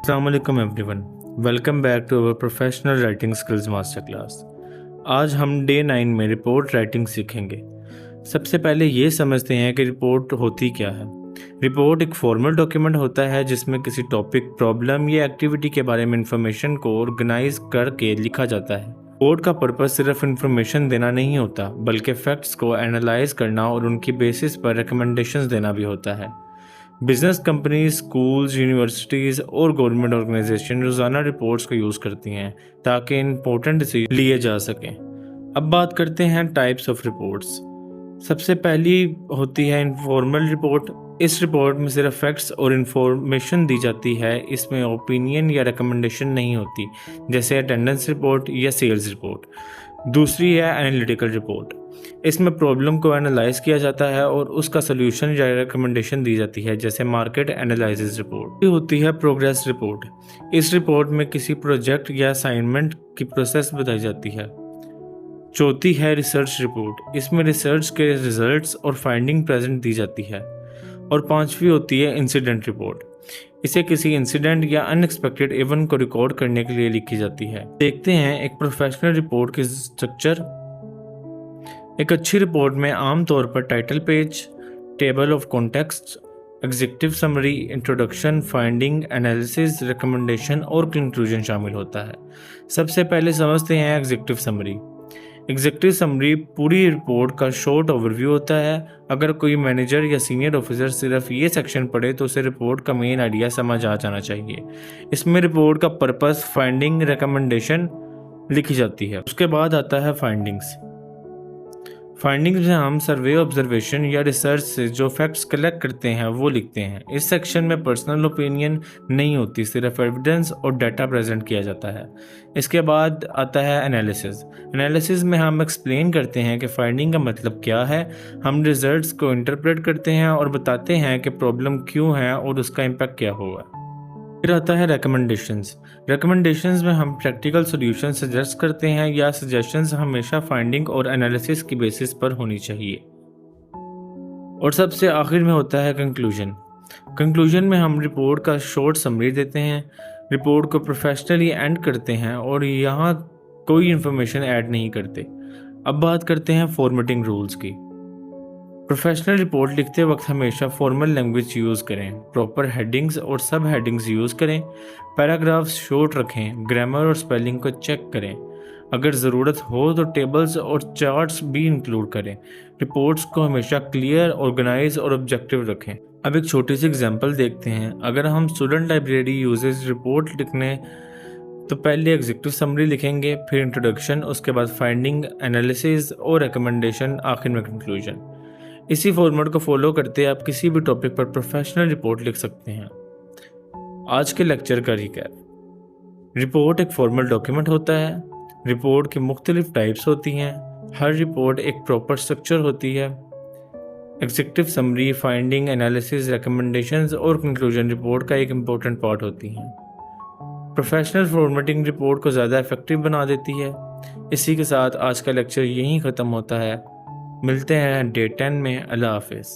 Assalamualaikum everyone. Welcome back to our professional writing skills master class. आज हम day 9 में report writing सीखेंगे। सबसे पहले ये समझते हैं कि रिपोर्ट होती क्या है। रिपोर्ट एक फॉर्मल डॉक्यूमेंट होता है जिसमें किसी टॉपिक, प्रॉब्लम या एक्टिविटी के बारे में इंफॉर्मेशन को ऑर्गेनाइज करके लिखा जाता है। रिपोर्ट का पर्पस सिर्फ इंफॉर्मेशन देना नहीं होता, बल्कि फैक्ट्स को एनालाइज करना और उनकी बेसिस पर रिकमेंडेशंस देना भी होता है। बिजनेस कंपनीज, स्कूल्स, यूनिवर्सिटीज़ और गवर्नमेंट ऑर्गेनाइजेशन रोज़ाना रिपोर्ट्स को यूज़ करती हैं ताकि इंपॉर्टेंट डिसीजन लिए जा सकें। अब बात करते हैं टाइप्स ऑफ रिपोर्ट्स। सबसे पहली होती है इनफॉर्मल रिपोर्ट। इस रिपोर्ट में सिर्फ फैक्ट्स और इन्फॉर्मेशन दी जाती है, इसमें ओपिनियन या रिकमेंडेशन नहीं होती, जैसे अटेंडेंस रिपोर्ट या सेल्स रिपोर्ट। दूसरी है एनालिटिकल रिपोर्ट। इसमें प्रॉब्लम को एनालाइज किया जाता है और उसका सलूशन या रिकमेंडेशन दी जाती है, जैसे मार्केट एनालिसिस रिपोर्ट। होती है प्रोग्रेस रिपोर्ट। इस रिपोर्ट में किसी प्रोजेक्ट या असाइनमेंट की प्रोसेस बताई जाती है। चौथी है रिसर्च रिपोर्ट। इसमें रिसर्च के रिजल्ट्स और फाइंडिंग प्रेजेंट दी जाती है। और पांचवी होती है इंसिडेंट रिपोर्ट। इसे किसी इंसिडेंट या अनएक्सपेक्टेड इवेंट को रिकॉर्ड करने के लिए लिखी जाती है। देखते हैं एक प्रोफेशनल रिपोर्ट की स्ट्रक्चर। एक अच्छी रिपोर्ट में आमतौर पर title page, table of context, executive summary, introduction, finding, analysis, recommendation और कंक्लूजन शामिल होता है। सबसे पहले समझते हैं एग्जीक्यूटिव समरी। एग्जीक्यूटिव समरी पूरी रिपोर्ट का शॉर्ट ओवरव्यू होता है। अगर कोई मैनेजर या सीनियर ऑफिसर सिर्फ ये सेक्शन पढ़े तो उसे रिपोर्ट का मेन आइडिया समझ आ जाना चाहिए। इसमें रिपोर्ट का पर्पस, फाइंडिंग, रिकमेंडेशन लिखी जाती है। उसके बाद आता है फाइंडिंग्स। फाइंडिंग्स में हम सर्वे, ऑब्जर्वेशन या रिसर्च से जो फैक्ट्स कलेक्ट करते हैं वो लिखते हैं। इस सेक्शन में पर्सनल ओपिनियन नहीं होती, सिर्फ एविडेंस और डाटा प्रेजेंट किया जाता है। इसके बाद आता है एनालिसिस। एनालिसिस में हम एक्सप्लेन करते हैं कि फाइंडिंग का मतलब क्या है। हम रिजल्ट्स को इंटरप्रेट करते हैं और बताते हैं कि प्रॉब्लम क्यों है और उसका इम्पैक्ट क्या होगा। फिर आता है रिकमेंडेशंस। रिकमेंडेशंस में हम प्रैक्टिकल सॉल्यूशन सजेस्ट करते हैं या सजेशंस हमेशा फाइंडिंग और एनालिसिस की बेसिस पर होनी चाहिए। और सबसे आखिर में होता है कंक्लूजन। कंक्लूजन में हम रिपोर्ट का शॉर्ट समरी देते हैं, रिपोर्ट को प्रोफेशनली एंड करते हैं और यहाँ कोई इन्फॉर्मेशन ऐड नहीं करते। अब बात करते हैं फॉर्मेटिंग रूल्स की। प्रोफेशनल रिपोर्ट लिखते वक्त हमेशा फॉर्मल लैंग्वेज यूज़ करें, प्रॉपर हेडिंग्स और सब हेडिंग्स यूज़ करें, पैराग्राफ्स शॉर्ट रखें, ग्रामर और स्पेलिंग को चेक करें। अगर ज़रूरत हो तो टेबल्स और चार्ट्स भी इंक्लूड करें। रिपोर्ट्स को हमेशा क्लियर, ऑर्गेनाइज और ऑब्जेक्टिव रखें। अब एक छोटी सी एग्जांपल देखते हैं। अगर हम स्टूडेंट लाइब्रेरी यूजेज रिपोर्ट लिखने तो पहले एग्जीक्यूटिव समरी लिखेंगे, फिर इंट्रोडक्शन, उसके बाद फाइंडिंग, एनालिसिस और रिकमेंडेशन, आखिर में कंक्लूजन। इसी फॉर्मेट को फॉलो करते आप किसी भी टॉपिक पर प्रोफेशनल रिपोर्ट लिख सकते हैं। आज के लेक्चर का रिकैप। रिपोर्ट एक फॉर्मल डॉक्यूमेंट होता है। रिपोर्ट की मुख्तलिफ टाइप्स होती हैं। हर रिपोर्ट एक प्रॉपर स्ट्रक्चर होती है। Executive summary, finding, analysis, recommendations और कंक्लूजन रिपोर्ट का एक इम्पोर्टेंट पार्ट होती हैं। प्रोफेशनल फॉर्मेटिंग रिपोर्ट को ज़्यादा इफेक्टिव बना देती है। इसी के साथ आज का लेक्चर यहीं ख़त्म होता है। मिलते हैं डे 10 में। अल्लाह हाफिज़।